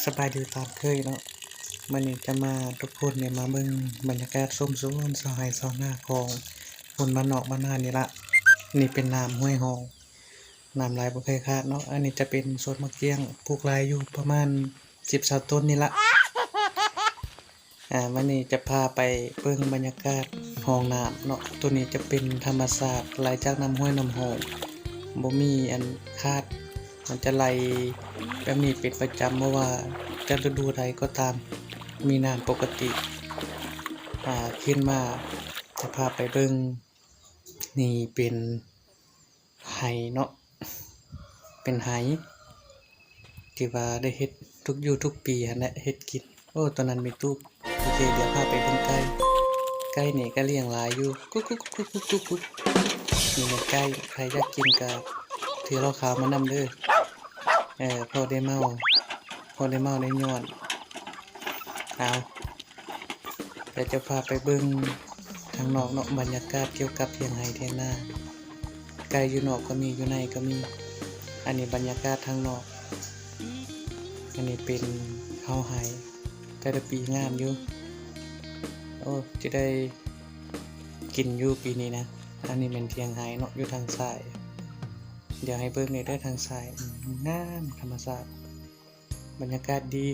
สบายดีตามเคยเนาะมื้อนี้จะมาทุกคนเนี่ยมาเบิ่งบรรยากาศส้มสวนสหายชาวนาของคนบ้านนอกบ้านนานี่ล่ะนี่เป็นน้ำห้วยหองน้ำไหลบ่เคยขาดเนาะอันนี้จะเป็นสวนมะเขือปลูกหลายอยู่ประมาณ10-20ต้นนี่ล่ะวันนี้จะพาไปเบิ่งบรรยากาศห้องน้ำเนาะตัวนี้จะเป็นธรรมชาติไหลจากน้ำห้วยน้ำหองบ่มีอันขาดมันจะไหลแบบนี้เป็นประจำบ่ว่าจะฤดูใดก็ตามมีน้ำปกติขึ้นมาจะพาไปเบิ่งนี่เป็นไหเนาะเป็นไหที่ว่าได้เฮ็ดทุกอยู่ทุกปีหั่นแหละเฮ็ดกินโอ้ตอนนั้นมีตู้โอเคเดี๋ยวพาไปเบิ่งไก่นี่ก็เลี้ยงหลายอยู่กุ๊กๆๆๆๆนี่มันไก่ใครอยากกินก็ถือเหล้าขาวมานำเด้อพอได้เมาได้ย้อนเอาเดี๋ยวจะพาไปเบิ่งข้างนอกเนาะบรรยากาศเกี่ยวกับเถียงไร่เถียงนาไก่อยู่นอกก็มีอยู่ในก็มีอันนี้บรรยากาศข้างนอกอันนี้เป็นข้าวไร่แต่ละปีงามอยู่โอ้จะได้กินอยู่ปีนี้นะอันนี้เป็นเถียงไร่เนาะอยู่ทางซ้ายเดี๋ยวให้เบิ่งนี่เด้อทางซ้ายงามธรรมชาติบรรยากาศดี